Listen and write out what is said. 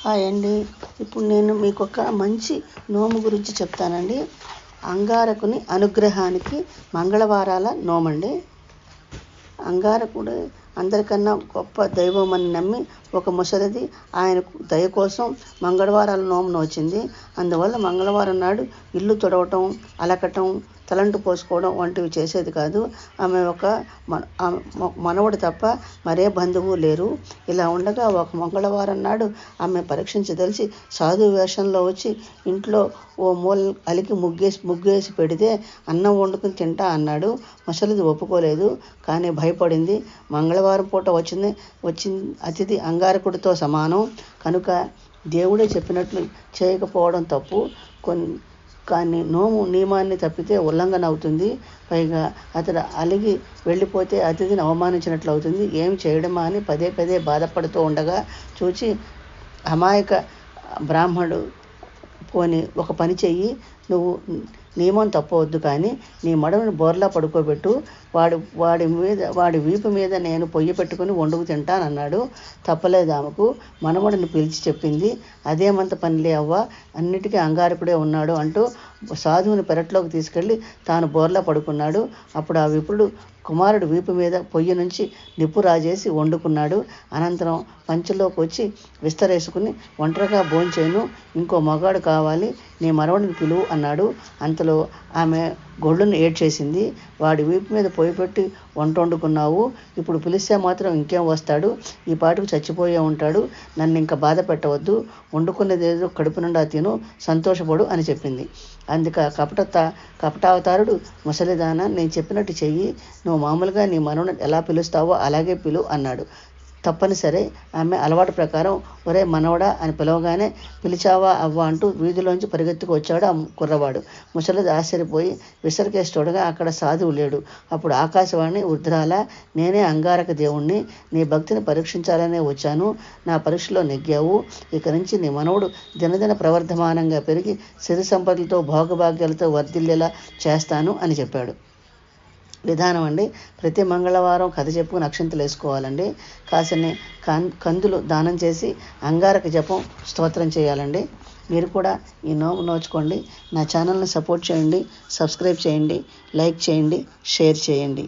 Hi అండి. ఇప్పుడు నేను మీకు ఒక మంచి నోము గురించి చెప్తానండి. అంగారకుని అనుగ్రహానికి మంగళవారాల నోమండి. అంగారకుడు అందరికన్నా గొప్ప దైవం అని నమ్మి ఒక ముసలిది ఆయన దయ కోసం మంగళవారాల నోము నోచింది. అందువల్ల మంగళవారం నాడు ఇల్లు తుడవటం, అలకటం, తలంటు పోసుకోవడం వంటివి చేసేది కాదు. ఆమె ఒక మనవడు తప్ప మరే బంధువు లేరు. ఇలా ఉండగా ఒక మంగళవారం నాడు ఆమె పరీక్షించదలిచి సాధు వేషంలో వచ్చి ఇంట్లో ఓ మూల అలికి ముగ్గేసి పెడితే అన్నం వండుకుని తింటా అన్నాడు. ముసలిది ఒప్పుకోలేదు, కానీ భయపడింది. మంగళవారం పూట వచ్చిన అతిథి అంగారకుడితో సమానం కనుక దేవుడే చెప్పినట్లు చేయకపోవడం తప్పు. కానీ నోము నియమాన్ని తప్పితే ఉల్లంఘన అవుతుంది. పైగా అతడు అలిగి వెళ్ళిపోతే అతిథిని అవమానించినట్లు అవుతుంది. ఏం చేయడమా అని పదే పదే బాధపడుతూ ఉండగా చూచి అమాయక బ్రాహ్మణుడు, పోని ఒక పని చెయ్యి, నువ్వు నియమం తప్పవద్దు, కానీ నీ మడమని బోర్లా పడుకోబెట్టు, వాడి వీపు మీద నేను పొయ్యి పెట్టుకుని వండుకు తింటానన్నాడు. తప్పలేదు ఆమెకు. మనవడిని పిలిచి చెప్పింది. అదేమంత పనిలే అవ్వ, అన్నిటికీ అంగారకుడే ఉన్నాడు అంటూ సాధువుని పెరట్లోకి తీసుకెళ్ళి తాను బోర్లా పడుకున్నాడు. అప్పుడు ఆ విప్రుడు కుమారుడు వీపు మీద పొయ్యి నుంచి నిప్పు రాజేసి వండుకున్నాడు. అనంతరం పంచలోకి వచ్చి విస్తరేసుకుని, ఒంటరిగా భోంచేను, ఇంకో మగాడు కావాలి, నీ మనవడిని పిలువు అన్నాడు. అంతలో ఆమె గొళ్ళును ఏడ్చేసింది. వాడి వీపు మీద పొయ్యి పెట్టి వంట వండుకున్నావు, ఇప్పుడు పిలిస్తే మాత్రం ఇంకేం వస్తాడు, ఈ పాటికి చచ్చిపోయే ఉంటాడు, నన్ను ఇంకా బాధ పెట్టవద్దు, వండుకున్నదేదో కడుపు నిండా తిను, సంతోషపడు అని చెప్పింది. అందుక కపటావతారుడు, ముసలిదాన, నేను చెప్పినట్టు చెయ్యి, నువ్వు మామూలుగా నీ మనవడిని ఎలా పిలుస్తావో అలాగే పిలు అన్నాడు. తప్పనిసరి ఆమె అలవాటు ప్రకారం ఒరే మనవడా అని పిలవగానే పిలిచావా అవ్వ అంటూ వీధిలోంచి పరిగెత్తుకు వచ్చాడు ఆ కుర్రవాడు. ముసలిది ఆశ్చర్యపోయి విసరికేసి చూడగా అక్కడ సాధువు లేడు. అప్పుడు ఆకాశవాణి, ఉద్రాల, నేనే అంగారక దేవుణ్ణి, నీ భక్తిని పరీక్షించాలనే వచ్చాను, నా పరీక్షలో నెగ్గావు, ఇక నుంచి నీ మనవడు దినదిన ప్రవర్ధమానంగా పెరిగి సిరి సంపదలతో భోగభాగ్యాలతో వర్ధిల్లేలా చేస్తాను అని చెప్పాడు. విధానం అండి, ప్రతి మంగళవారం కథ చెప్పుకుని అక్షంతలు వేసుకోవాలండి. కాసిని కందులు దానం చేసి అంగారక జపం స్తోత్రం చేయాలండి. మీరు కూడా ఈ నోము నోచుకోండి. నా ఛానల్ని సపోర్ట్ చేయండి, సబ్స్క్రైబ్ చేయండి, లైక్ చేయండి, షేర్ చేయండి.